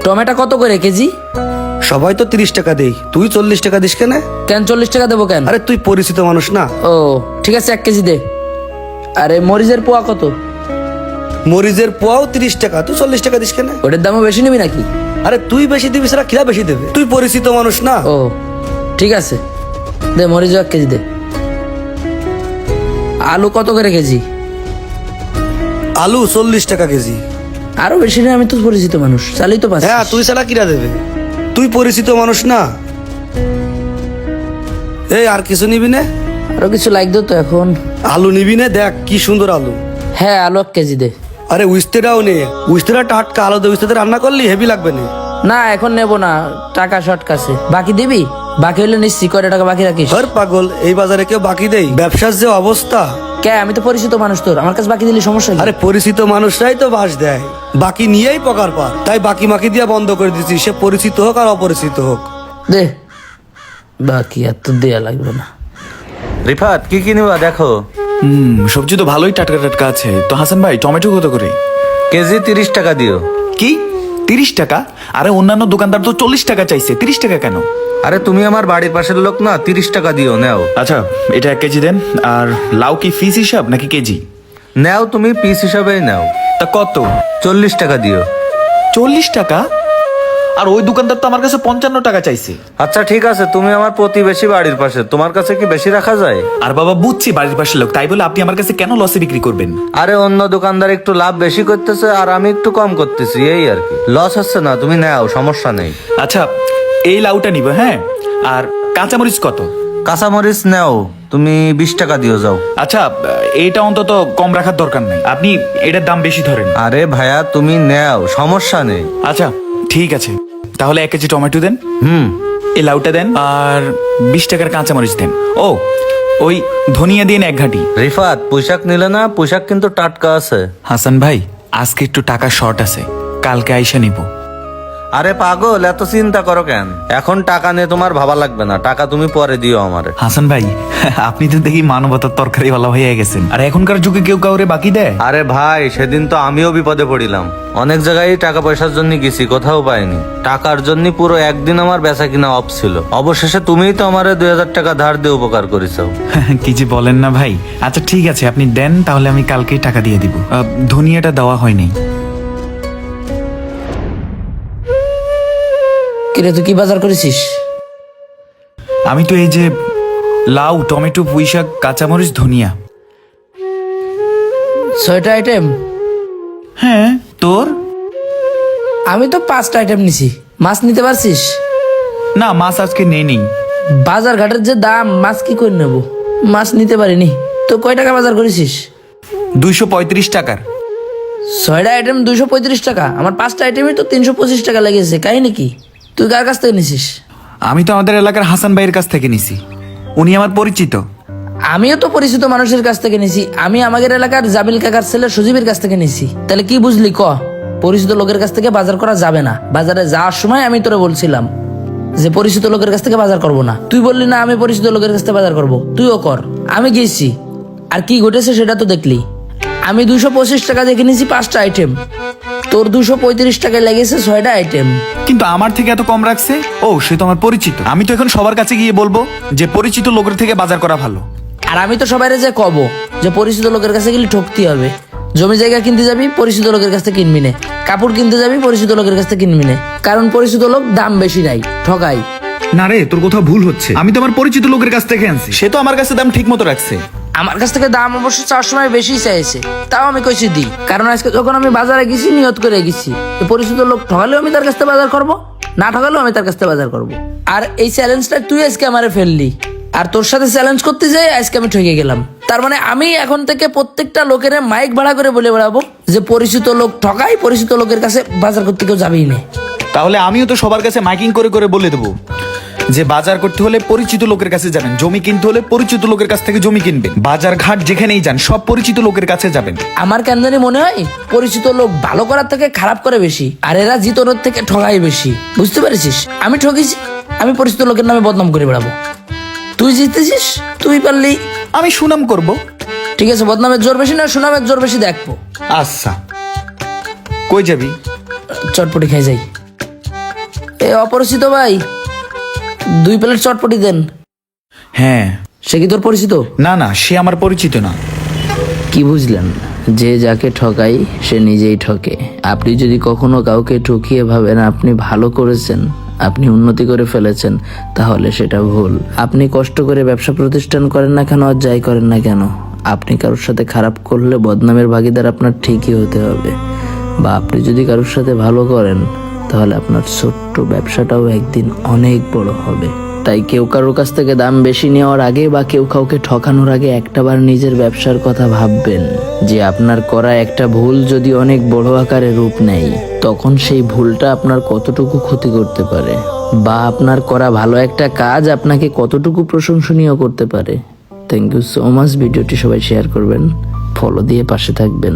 Tomato কত করে KG? সবাই তো 30 টাকা দেই, তুই 40 টাকা দিস কেন? কেন 40 টাকা দেবো কেন? আরে তুই পরিচিত মানুষ না। ও ঠিক আছে, 1 কেজি দে। আরে মরিচের পোয়া কত? মরিচের পোয়াও 30 টাকা, তুই 40 টাকা দিস কেন? ওটার দামও বেশি নিবি নাকি? আরে তুই বেশি দিবি, সেটা কিরা বেশি দেবে? তুই পরিচিত মানুষ না। ও ঠিক আছে, দে মরিচও 1 কেজি দে। আলু কত করে কেজি? আলু 40 টাকা কেজি। আরো বেশি না, আমি তো পরিচিত মানুষ, চালিয়ে তো পাচ্ছি। হ্যাঁ তুই ছাড়া কিরা দেবে? তুই পরিচিত মানুষ না। এই আর কিছু নিবি না? আরো কিছু লাগতো তো এখন। আলু নিবি না? দেখ কি সুন্দর আলু। হ্যাঁ আলু 1 কেজি দে। আরে উস্তেরাও নে, উস্তেরা টাটকা আলু দে, উস্তেতে রান্না করলি হেভি লাগবে না। না এখন নেবো না, টাকা শর্ট কাছে। বাকি দিবি? বাকি হলে নিশ্চয়ই, কয়টা টাকা বাকি রাখিস? হর পাগল, এই বাজারে কেউ বাকি দেই? ব্যবসার যে অবস্থা। কে, আমি তো পরিচিত মানুষ, তোর আমার কাছে বাকি দিলে সমস্যা কি? আরে পরিচিত মানুষরাই তো বাস দেয়, বাকি নিয়েই পকার পা। তাই বাকি মাকি দিয়া বন্ধ করে দিচ্ছি, সে পরিচিত হোক আর অপরিচিত হোক। দে, বাকি আর তো দেয়া লাগবে না। রিফাত কি কি নিবা দেখো। সবজি তো ভালোই টাটকা টাটকা আছে। তো হাসান ভাই টমেটো কত করে? কেজি 30 টাকা দিও। কি 30 টাকা? আরে অন্যান্য দোকানদার তো 40 টাকা চাইছে, 30 টাকা কেন? আরে তুমি আমার বাড়ির পাশের লোক না, 30 টাকা দিও নাও। আচ্ছা এটা 1 কেজি দেন। আর লাউ কি পিস হিসাব নাকি কেজি? নাও তুমি পিস হিসাবেই নাও। তা কত? 40 টাকা দিও। 40 টাকা? আর ওই দোকানদার তো আমার কাছে 55 টাকা চাইছে। আচ্ছা ঠিক আছে, তুমি আমার প্রতিবেশী বাড়ির পাশে, তোমার কাছে কি বেশি রাখা যায়? আর বাবা বুঝছি বাড়ির পাশের লোক, তাই বলে আপনি আমার কাছে কেন লসে বিক্রি করবেন? আরে অন্য দোকানদার একটু লাভ বেশি করতেছে আর আমি একটু কম করতেছি, এই আর কি। লস হচ্ছে না, তুমি নাও, সমস্যা নেই। আচ্ছা এই লাউটা নিব, হ্যাঁ। আর কাঁচামরিচ কত? কাঁচামরিচ নাও, তুমি 20 টাকা দিও যাও। আচ্ছা এইটা অন্তত কম রাখার দরকার নাই, আপনি এটার দাম বেশি ধরেন। আরে ভাইয়া তুমি নাও, সমস্যা নেই। আচ্ছা ঠিক আছে, তাহলে 1 কেজি টমেটো দেন। এই লাউটা দেন, আর 20 টাকার কাঁচামরিচ দেন। ও ওই ধনিয়া দিন 1 ঘাটি। রিফাত পোশাক নিলে না? পোশাক কিন্তু টাটকা আছে। হাসান ভাই আজকে একটু টাকা শর্ট আছে, কালকে আইসা নিব। আরে পাগল, এত চিন্তা করো কেন? এখন টাকা নিয়ে তোমার ভাবা লাগবে না, টাকা তুমি পরে দিও আমারে। হাসান ভাই আপনি তো দেখি মানবতার তরকারি ভালো হয়ে গেছেন। আর এখনকার যুগে কেউ কাউরে বাকি দেয়? আরে ভাই, সেদিন তো আমিও বিপদে পড়িলাম। অনেক জায়গায় টাকা পয়সার জন্য গেছি, কোথাও পাইনি। টাকার জন্য পুরো একদিন আমার বেচা কিনা অফ ছিল। অবশেষে তুমিই তো আমারে 2000 টাকা ধার দিয়ে উপকার করেছো। কি যে বলেন না ভাই। আচ্ছা ঠিক আছে আপনি দেন, তাহলে আমি কালকেই টাকা দিয়ে দিব। ধনিয়াটা দেওয়া হয়নি। কিরে তুই কি বাজার করেছিস? আমি তো এই যে লাউ, টমেটো, পুঁইশাক, কাঁচামরিচ, ধনিয়া। 6টা আইটেম? হ্যাঁ তোর? আমি তো 5টা আইটেম নিছি। মাছ নিতে পারছিস? না মাছ আজকে নেই। বাজার ঘাটের যে দাম, মাছ কি করে নেবো? মাছ নিতে পারিনি। তো কয় টাকা বাজার করেছিস? 235 টাকার। 6টা আইটেম 235 টাকা? আমার 5টা আইটেমই তো 325 টাকা লেগেছে। কাহিনী কি? তুই কার কাছ থেকে নিছিস? আমি তো আমাদের এলাকার হাসান ভাইয়ের কাছ থেকে নিছি, উনি আমার পরিচিত। আমিও তো পরিচিত মানুষের কাছ থেকে নিছি। আমি আমাদের এলাকার জামিল কাকার ছেলে সজীবের কাছ থেকে নিছি। তাহলে কি বুঝলি ক? পরিচিত লোকের কাছ থেকে বাজার করা যাবে না। বাজারে যাওয়ার সময় আমি তোরে বলছিলাম যে পরিচিত লোকের কাছ থেকে বাজার করব না। তুই বললি না আমি পরিচিত লোকের কাছ থেকে বাজার করব, তুইও কর। আমি গেছি, আর কি ঘটেছে সেটা তো দেখলি। আমি 225 টাকা দেখে নিছি 5টা আইটেম, তোর 235 টাকায় লেগেছে 6টা আইটেম। কিন্তু আমার থেকে এত কম রাখছে। ও সে তো আমার পরিচিত, আমি তো এখন সবার কাছে গিয়ে বলবো যে পরিচিত লোকের থেকে বাজার করা ভালো। আর আমি তো সবাই যে কব যে পরিচিত লোকের কাছে গেলে ঠকতে হবে। জমি জায়গা কিনতে যাবি, পরিচিত লোকের কাছ থেকে কিনবি না। কাপড় কিনতে যাবি, পরিচিত লোকের কাছ থেকে কিনবি না। কারণ পরিচিত লোক দাম বেশি নাই, ঠকাই। না রে তোর কোথাও ভুল হচ্ছে, আমি তো আমার পরিচিত লোকের কাছ থেকে আনছি, সে তো আমার কাছে দাম ঠিক মতো রাখছে। আমার কাছ থেকে দাম অবশ্য চাওয়ার সময় বেশি চাইছে, তাও আমি কইছি দিই। কারণ আজকে যখন আমি বাজারে গেছি, নিয়ত করে গেছি যে পরিচিত লোক ঠকালেও আমি তার কাছ থেকে বাজার করবো, না ঠকালেও আমি তার কাছ থেকে বাজার করবো। আর এই চ্যালেঞ্জটা তুই আজকে আমারে ফেললি, আর তোর সাথে চ্যালেঞ্জ করতে যাই আজকে আমি ঠকে গেলাম। তার মানে আমি এখন থেকে প্রত্যেকটা লোকের মাইক ভাড়া করে বলে বেড়াবো যে পরিচিত লোক ঠকাই, পরিচিত লোকের কাছে বাজার করতে কেউ যাবেই না। তাহলে আমিও তো সবার কাছে মাইকিং করে করে বলে দেবো যে বাজার করতে হলে পরিচিত লোকের কাছে যাবেন, জমি কিনতে হলে পরিচিত লোকের কাছ থেকে জমি কিনবেন, বাজার ঘাট যেখানেই যান সব পরিচিত লোকের কাছে যাবেন। আমার কেন জানি মনে হয় পরিচিত লোক ভালো করার থেকে খারাপ করে বেশি, আর এরা জিতনের থেকে ঠগাই বেশি। বুঝতে পেরেছিস? আমি ঠকেছি, আমি পরিচিত লোকের নামে বদনাম করে বেড়াবো। তুই জিতেছিস, তুই পারলি, আমি সুনাম করব। ঠিক আছে, বদনামের জোর বেশি না সুনামের জোর বেশি দেখবো। আচ্ছা কই যাবি? চটপটি খাই যাই। এ অপরিচিত ভাই, 2 প্লেট চটপটি দেন। হ্যাঁ। সে কি তোর পরিচিত? না না, সে আমার পরিচিত না। কি বুঝলেন? যে যাকে ঠকাই সে নিজেই ঠকে। আপনি যদি কখনো কাউকে ঠকিয়ে ভাবেন আপনি ভালো করেছেন, আপনি উন্নতি করে ফেলেছেন, তাহলে সেটা ভুল। আপনি কষ্ট করে ব্যবসা প্রতিষ্ঠান করেন না কেন আর যাই করেন না কেন, আপনি কারোর সাথে খারাপ করলে বদনামের ভাগীদার আপনার ঠিকই হতে হবে। বা আপনি যদি কারোর সাথে ভালো করেন তাহলে আপনার ছোট্ট ব্যবসাটাও একদিন অনেক বড় হবে। তাই কেউ কারোর কাছ থেকে দাম বেশি নেওয়ার আগে বা কেউ কাউকে ঠকানোর আগে একটাবার নিজের ব্যবসার কথা ভাববেন যে আপনার করা একটা ভুল যদি অনেক বড় আকারে রূপ নেয় তখন সেই ভুলটা আপনার কতটুকু ক্ষতি করতে পারে, বা আপনার করা ভালো একটা কাজ আপনাকে কতটুকু প্রশংসনীয় করতে পারে। Thank you so much. ভিডিওটি সবাই শেয়ার করবেন, ফলো দিয়ে পাশে থাকবেন।